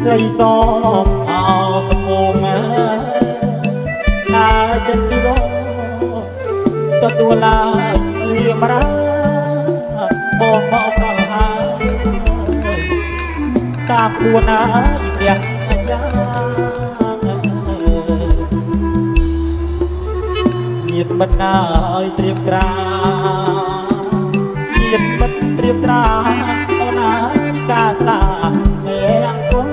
Rây to ao sông ôm là chân đi đóตัวตัวลาเรียมรักบอกบอกกันหาตามตัวนาเรียงอาจารย์nhiệt bất nàiเตรียมตราnhiệt bấtเตรียมตราเอาหน้ากาตาแม่ยังคง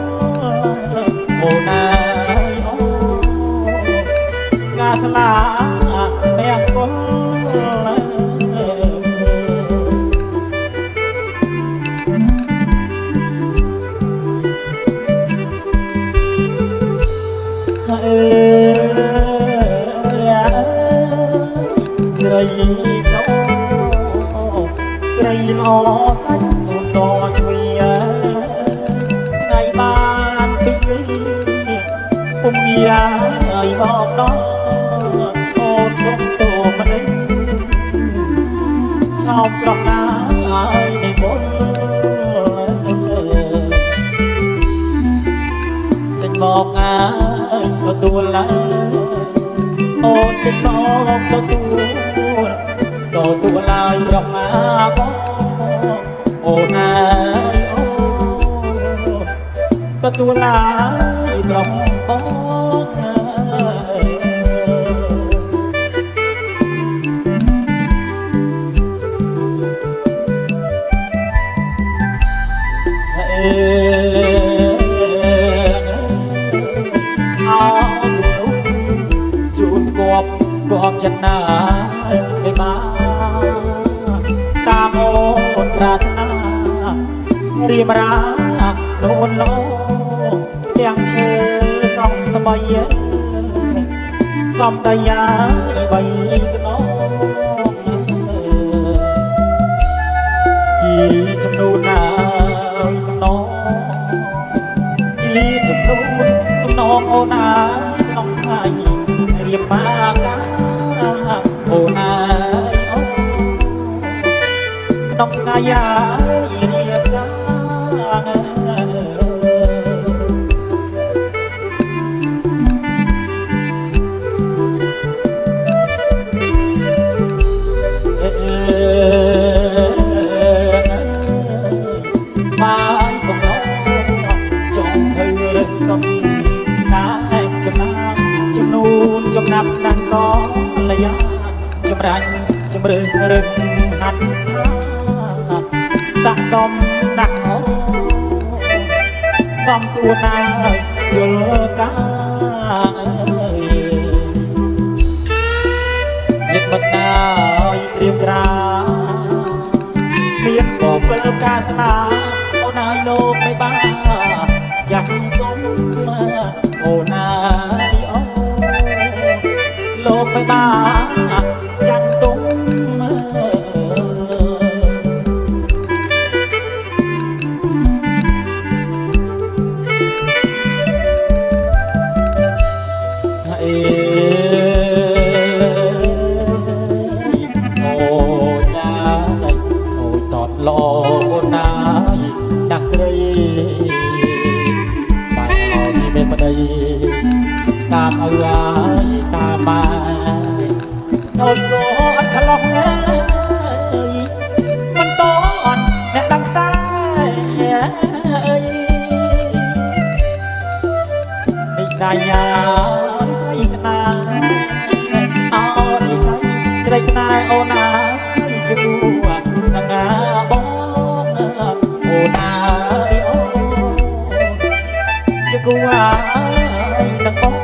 โอ้นายโอ้กาตาแม่ยังคงรอตั้งรอช่วยในบ้านปีผมอยากบอกน้องโอ้ตรงตัวมันเองชอบกรอกน้ำในบนจะบอกงานก็ตัวละโอ้จะบอกก็ตัวลายกรอกมาบอกโอ้นายโอ้ประตูลายกล่องป้องเอาจูนกบกอบชนะไปมาตามโอปรารถนารีมราโน่นโลเลี้ยงเชื่อต้องสบายซ้ำได้ยาใบกน้องจีจำนูนนาสนองจีจำนูนสนองโอนาน้องไทยเรียบมากาโอนาน้องกายาเรียบกามาส่งน้องจงเธอเรื่องกำน้าจำนำจำนูนจำนับนังก้อนระยะจำรันจำเรื่องเรื่องหันตักต้มตักหอซ้ำตัวนาโยลกาเย็ดบัดนาเตรียมตราเมียนบอกเปิดกาสลาเอานายโลกไม่บ้ายังก้มโอ้นายโอ้โลกไม่บ้ายังตุ้มรอโอนายดักเลยไปเอาที่เป็นประเดี๋ยตามเอาไว้ตามมาโดนโกดขลองเอ้ยมันตอนแน่ดังตายเอ้ยไม่ได้ยาใครขนาเอาดีใครขนาโอนาจะกูนางาบองโอ้นายโอ้จะกูว่านางบอง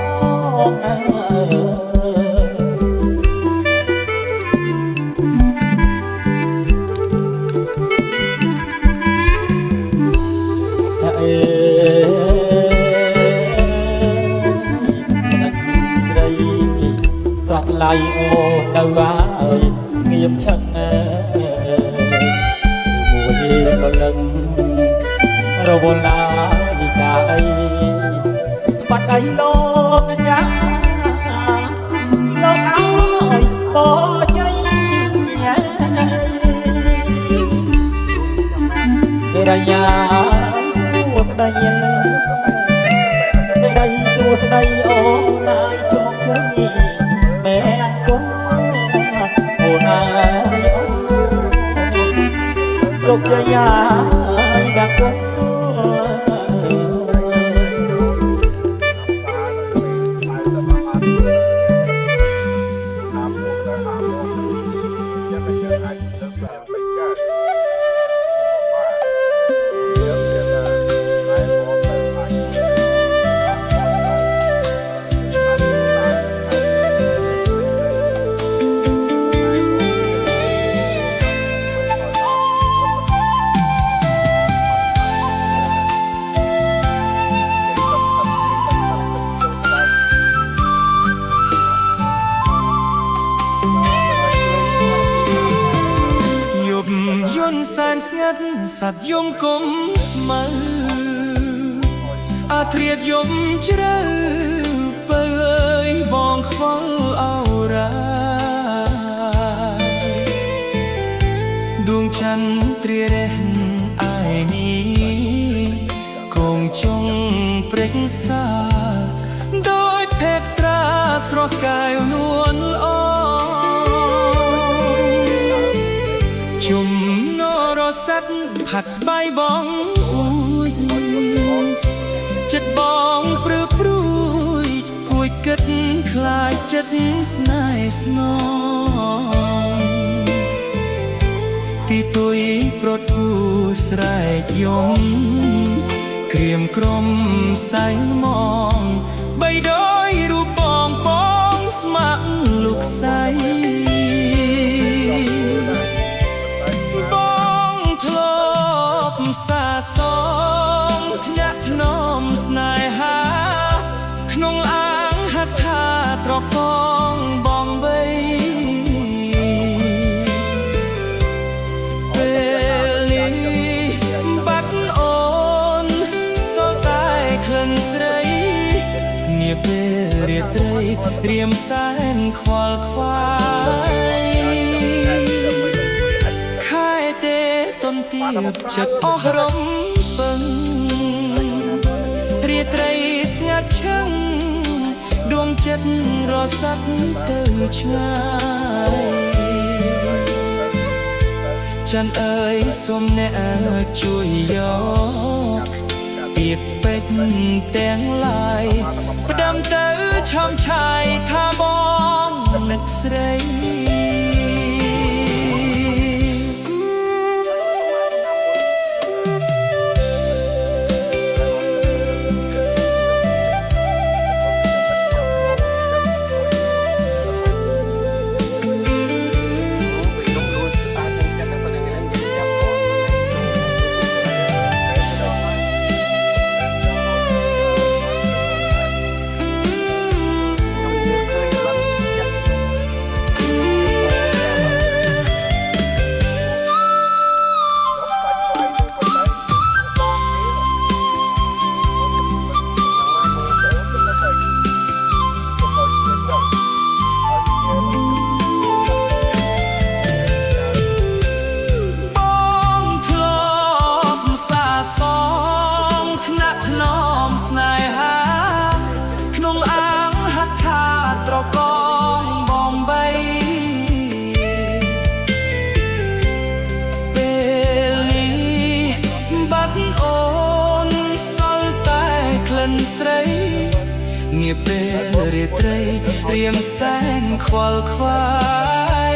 สระไหลโอ้ดาวเอ้ยเงียบช่างก็ลังเราโบราณใจปัดไอโลกยาโลกเอาพอใจ ដៃយ៉ាទួស្ដីសេរីទួស្ដីអូនណាយជោគជ័យមែនគុំអូនណាយជោគជ័យយ៉ាយដាក់គុំសែនស្ងាត់សត្វយំគុំស្មៅអាត្រៀតយំជ្រៅបើអើយបងខ្វល់អោរាដួងច័ន្ទត្រៀរះអាយនេះគង់ចុងព្រេកសាដោយភេកត្រាស្រស់កាយនួនល្អជុំសាត់ផាត់ស្បាយបងអួយចិត្តបងព្រឺព្រួយគួយគិតខ្លាចចិត្តស្នេហ៍ស្នងទីទុយប្រត់គូស្រែកយំក្រៀមក្រំសែងមងបីដោយរូបបងស្មាក់លោកស្រីសាសងធ្នាក់ធ្នមស្នេហាក្នុងអាងហដ្ឋាត្រកងបងបីពេលនេះបាត់អូនសល់តែក្លិនស្រីនាពេលរាត្រីត្រៀមសែនខ្វល់ខ្វាយចិត្តអស់រំពឹងរាត្រីស្ងាត់ឈឹងដួងចិត្តរសាត់ទៅឆ្ងាយច័ន្ទអើយសូមអ្នកជួយយកពាក្យពេចន៍ទាំងឡាយផ្ដាំទៅឆោមឆាយថាបងនឹកស្រីងាពេលរាត្រីរៀមសែនខ្វល់ខ្វាយ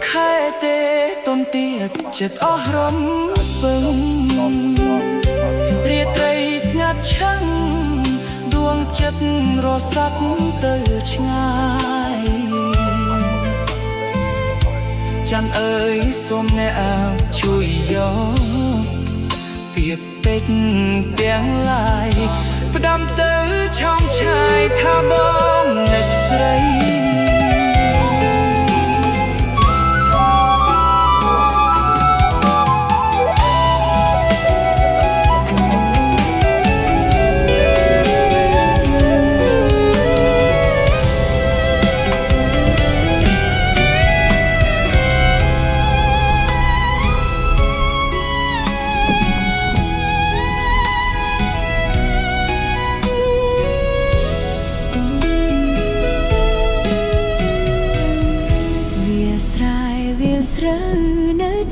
ខែទេទុំទៀតចិត្តអស់រំពឹងរាត្រីស្ងាត់ឈឹងដួងចិត្តរសាត់ទៅឆ្ងាយច័ន្ទអើយសូមអ្នកជួយយកពាក្យពេចន៍ទាំងឡាយផ្ដាំទៅឆោមឆាយថាបងនឹកស្រី អ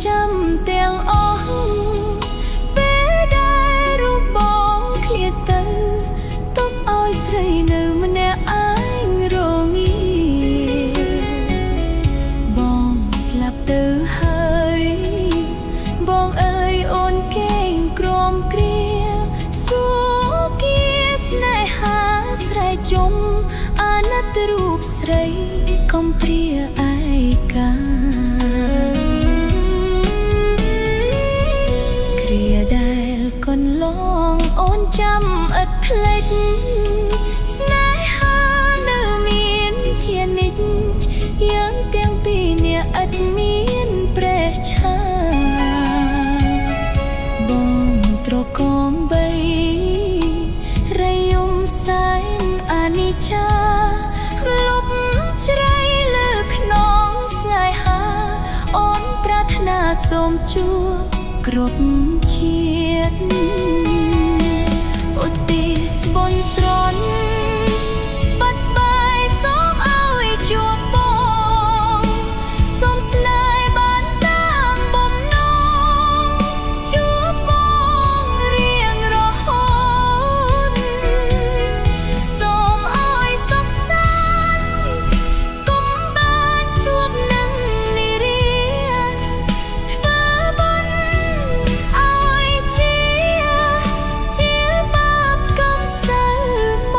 ចាំទាំងអស់ពេលដែលរូបបងឃ្លាតទៅទុកឲ្យស្រីនៅម្នាក់ឯងរងាបងស្លាប់ទៅហើយបងអើយអូនគេងក្រំគ្រាសួគាស្នេហាស្រែជុំអាណិតរូបស្រីកុំព្រាឯកាគ្រាដែលកន្លងអូនចាំឥតភ្លេចស្នេហានៅមានជានិច្ចយើងទាំងពីរនាក់ឥតមានប្រេះឆាបងត្រកងបីរាយំសែនអនិច្ចាលុបជ្រៃលើខ្នងស្នេហាអូនប្រាថ្នាសូមជួបគ្រប់ជាតិឧទ្ទិសបុណ្យស្រន់ស្បាត់ស្បាយសូមឲ្យជួបបងសូមស្នេហ៍បានតាមបំណងជួបបងរៀងរហូតសូមឲ្យសុខសាន្តកុំបានជួបនឹងនិរាសធ្វើបុណ្យឲ្យជាបាបកំសៅម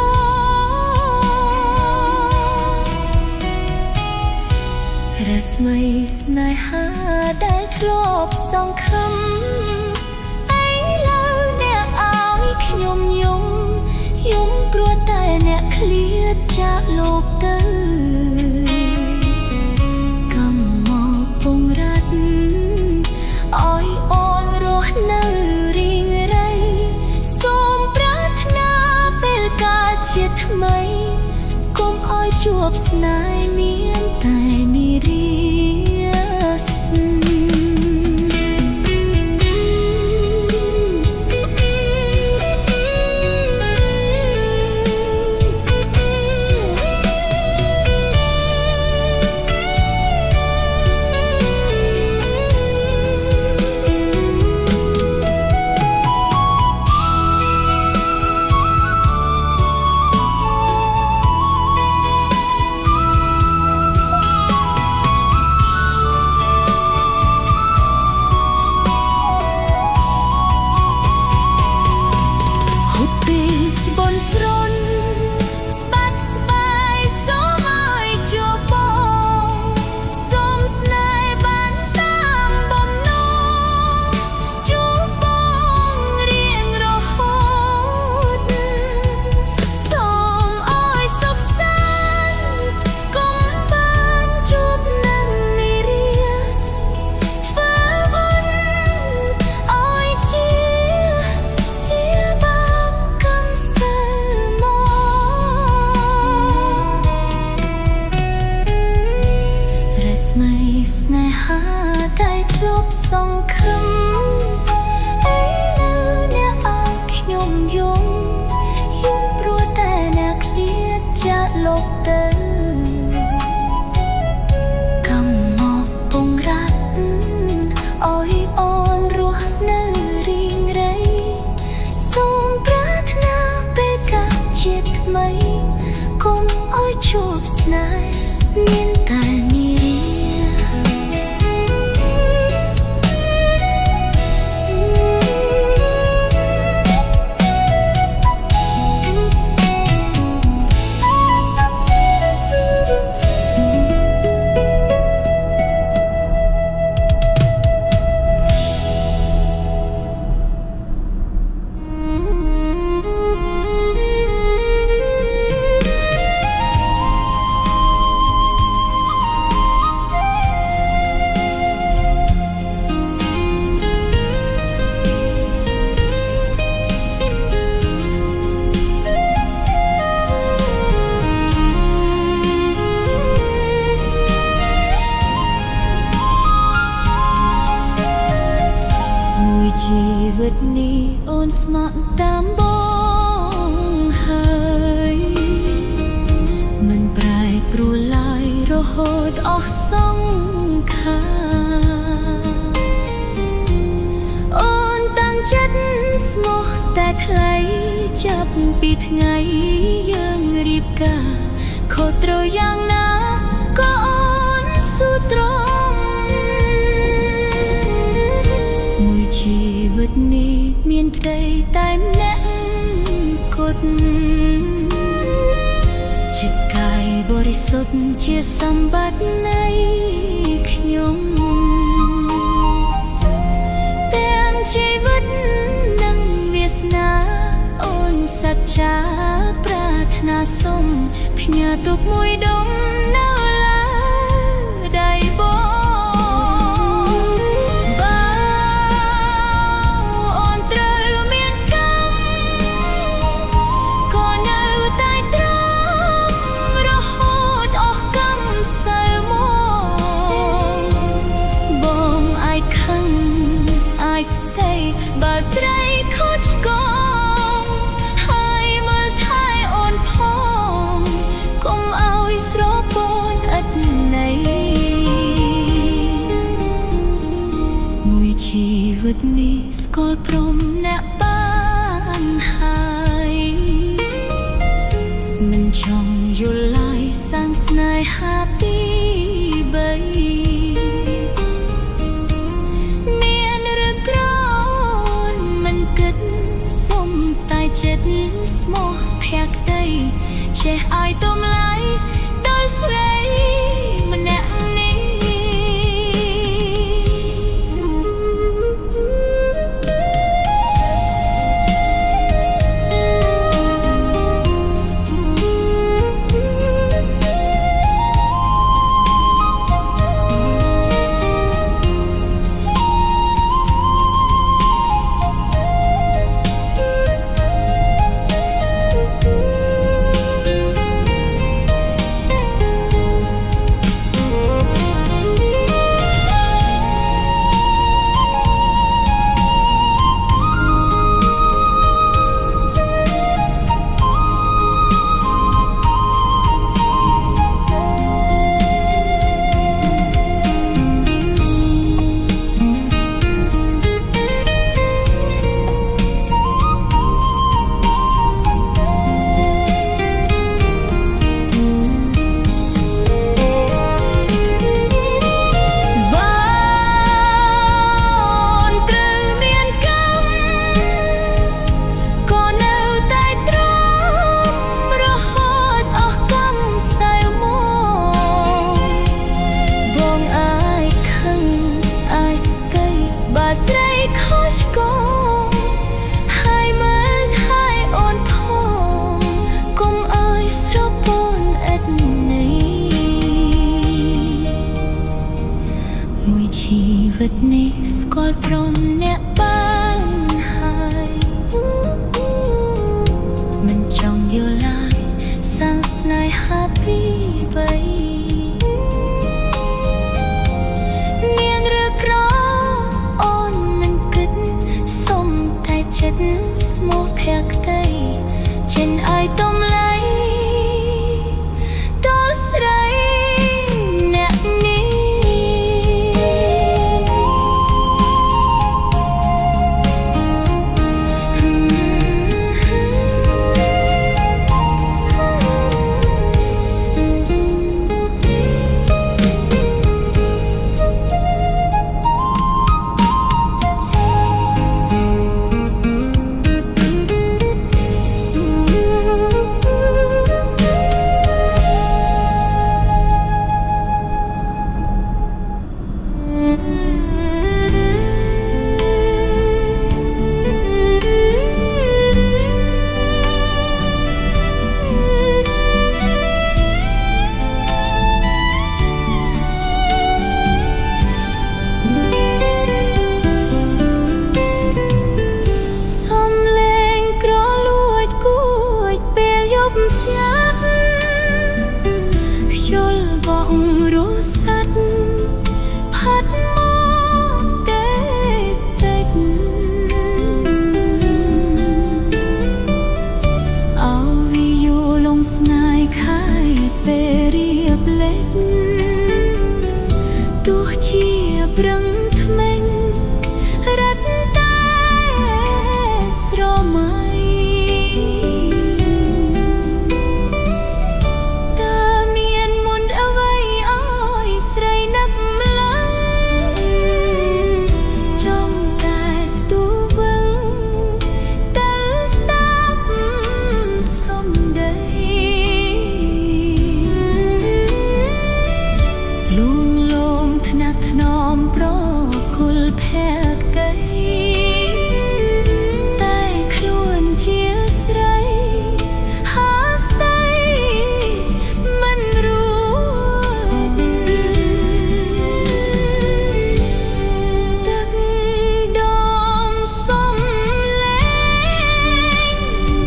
ករស្មីស្នេហាដែលធ្លាប់សង្ឃឹមឥឡូវអ្នកឲ្យខ្ញុំយំព្រោះតែអ្នកឃ្លាតចាកលោកទៅកម្មមកពងរត់ឲ្យអូនរស់នៅរីងរៃសូមប្រាថ្នាពេលកាលជាថ្មីកុំឲ្យជួបស្នេហ៍មានតែនិរាសស្នេហាតែធ្លាប់សង្ឃឹមឥឡូវអ្នកឲ្យខ្ញុំយំព្រោះតែអ្នកឃ្លាតចាកលោកទៅកម្មមកពងរត់ឲ្យអូនរស់នៅរីងរៃសូមប្រាថ្នាពេលកាលជាថ្មីកុំឲ្យជួបស្នេហ៍មានតែនិរាជីវិតនេះអូនស្មោះតាមបងហើយមិនប្រែប្រួលឡើយរហូតអស់សង្ខារ ចាប់ពីថ្ងៃយើងរៀបការខុសត្រូវយ៉ាងណាក៏អូនស៊ូទ្រាំមួយជីវិតនេះមានប្តីតែម្នាក់គត់ចិត្តកាយបរិសុទ្ធជាសម្បត្តិនៃខ្ញុំទាំងជីវិតនិងវាសនាអូនសច្ចាប្រាថ្នាសុំផ្ញើទុកមួយដុំនៅលើដៃបងបើអូនត្រូវមានកម្មក៏នៅតែត្រង់រហូតអស់កម្មសៅមកបងអាចខឹងអាចស្ទៃបើស្រីខុសឆ្គងហើយមើលថែអូនផងកុំឲ្យស្រពន់ឥតន័យមួយជីវិតនេះស្គាល់ព្រមអ្នកបានហើយមិនចង់យល់ឡើយសាងស្នេហាទីបីមានឬក្រនមិនគិតសុំតែចិត្តស្មោះភក្តីចេះឲ្យទំលៃដល់ស្រីម្នាក់នេះស្រីខុសឆ្គងហើយមើលថែអូនផងកុំឲ្យស្រពន់ឥតន័យមួយជីវិតនេះស្គាល់ព្រមអ្នកបានហើយមិនចង់យល់ឡើយសាងស្នេហាពីបីស្មោះភក្តីចិនឲ្យទំលៃដល់ស្រីអ្នកនេះស្ងាត់ខ្យល់បក់រស័តផាត់មកតែតិចអោវីយូលងស្នេហ៍ខាយពេលរៀបលេចទោះជាប្រឹងថ្មិញរត់តែស្រមៃ ភក្តីតែខ្លួនជាស្រីហាស្ដីមិនរួចទឹកដមសំលេង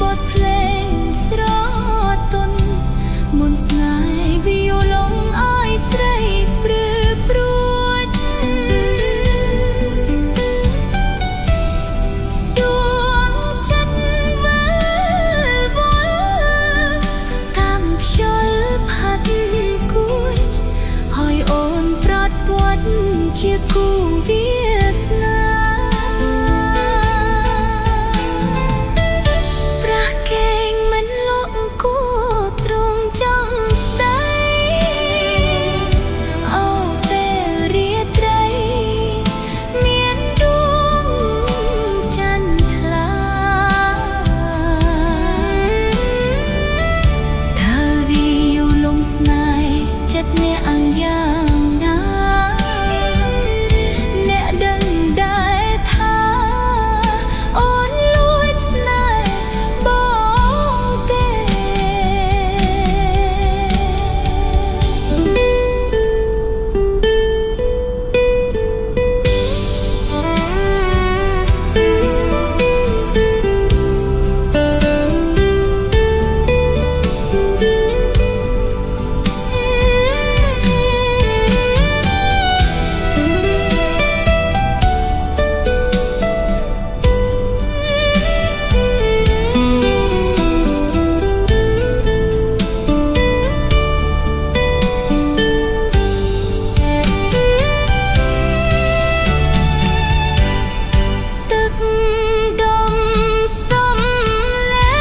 បទភ្លេងស្រទន់មុនស្នេហ៍វីយ៉ូឡុងឲ្យស្រីព្រឺព្រួចដួងចិត្តវិលវល់តាមខ្យល់ផាត់គួចឲ្យអូនប្រត់ពាត់ជាគូវាសនាប្រះកេងមិនលក់គួទ្រង់ចង់ស្ដីអូពេលរាត្រីមានដួងចន្ទថ្លាថាវីយ៉ូឡុងស្នេហ៍ចិត្តអ្នកអង្យ៉ាងណាអ្នកដឹងដែរថាអូនលួចស្នេហ៍បងទេ ទឹកដមសំលេ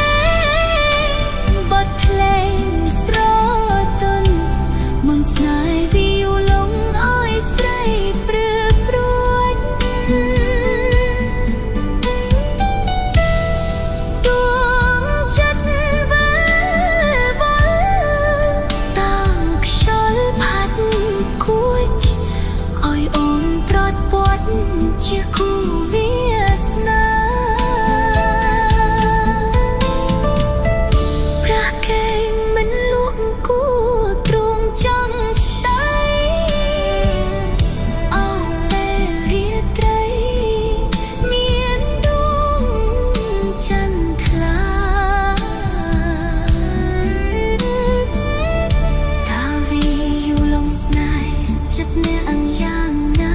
ងបទភ្លេងស្រទន់មុនស្នេហ៍វីយ៉ូឡុងឲ្យស្រីព្រឺព្រួចដួងចិត្តវិលវល់តាមខ្យល់ផាត់គួចឲ្យអូនប្រត់ពាត់ជាគូវាសនាប្រះកេងមិនលក់គួទ្រង់ចង់ស្ដីអូពេលរាត្រីមានដួងចន្ទថ្លាថាវីយ៉ូឡុងស្នេហ៍ចិត្តអ្នកអង្យ៉ាងណា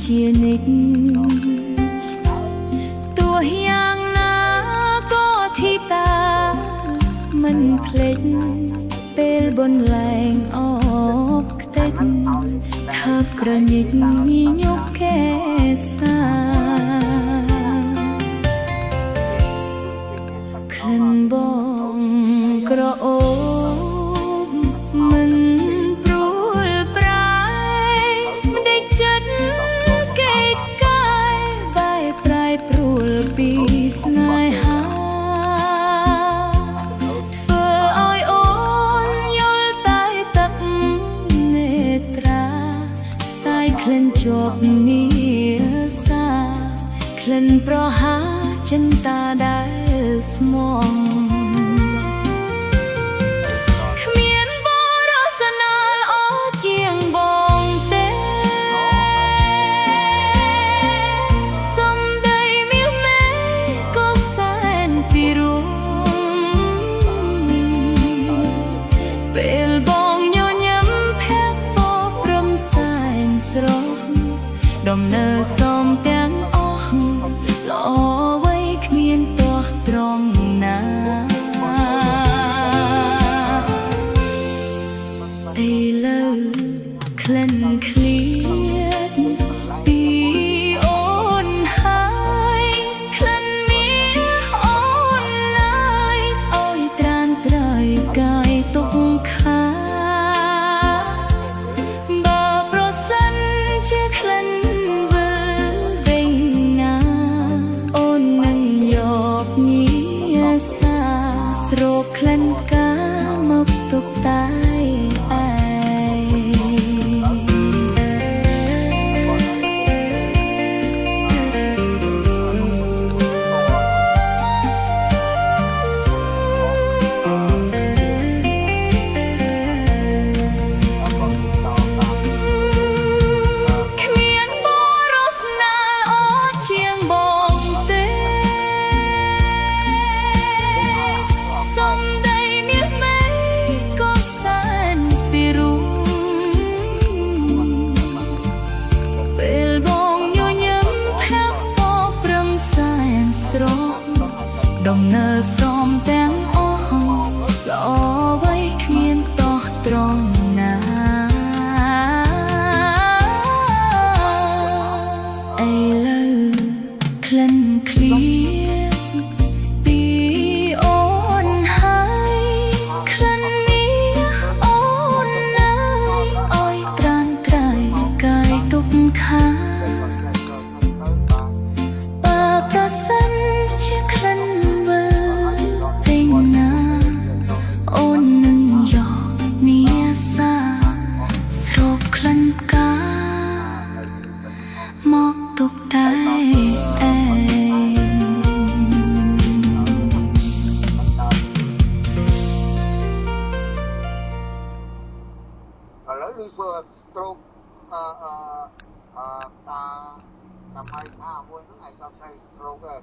ជានិច្ចទោះយ៉ាងណាក៏ធីតាមិនភ្លេចពេលបនលែងអបខ្ទេចថាក្រញិចញញប់កែសាខិនបងក្រអូបមិនព្រួលប្រែមិនដេកចិត្តគេកាយបែកប្រែព្រួលពីស្នេហាធ្វើឲ្យអូនយល់តែទឹកនេត្រាស្ទាយក្លិនជាប់នីសាក្លិនប្រហាចិនតាដែលស្មងគ្មានបរសនាល្អជាងបងទេសំដីមាសមេក៏សែនពីរួមពេលបងញញឹមភ័ក្រពព្រមសែនស្រស់ដំណើរសំទាំងអស់ល្អໄວគ្មានទាស់ត្រង់ណាឥឡូវក្លិនឃ្លៀតពីអូនហើយក្លិនមាសអូនឡើយអើយត្រានត្រៃកាយទុកខាបើប្រសិនជាក្លិនវិលវិញណាអូននឹងយកញាសាស្រោបក្លិនផ្កាមកទុកតែឯងគ្មានបរសនាល្អជាងបងទេសំដីមាសមេក៏សែនពីរួមពេលបងញញឹមភ័ក្រពព្រមសែនស្រស់ដំណើរសំទាំងអស់ល្អໄວគ្មានទាស់ត្រង់ណាឥឡូវក្លិនឃ្លៀតពីអូនហើយក្លិនមាសអូនឡើយអើយត្រានត្រៃកាយទុកខាបើប្រសិនជាក្លិនវិលវិញណាអូននឹងយកនីសាស្រោបក្លិនផ្កាមកទុកតែឯង ឥឡូវនេះធ្វើស្រូបតាតាមហើយថាមួយហ្នឹងឯងចង់ស្រីស្រូប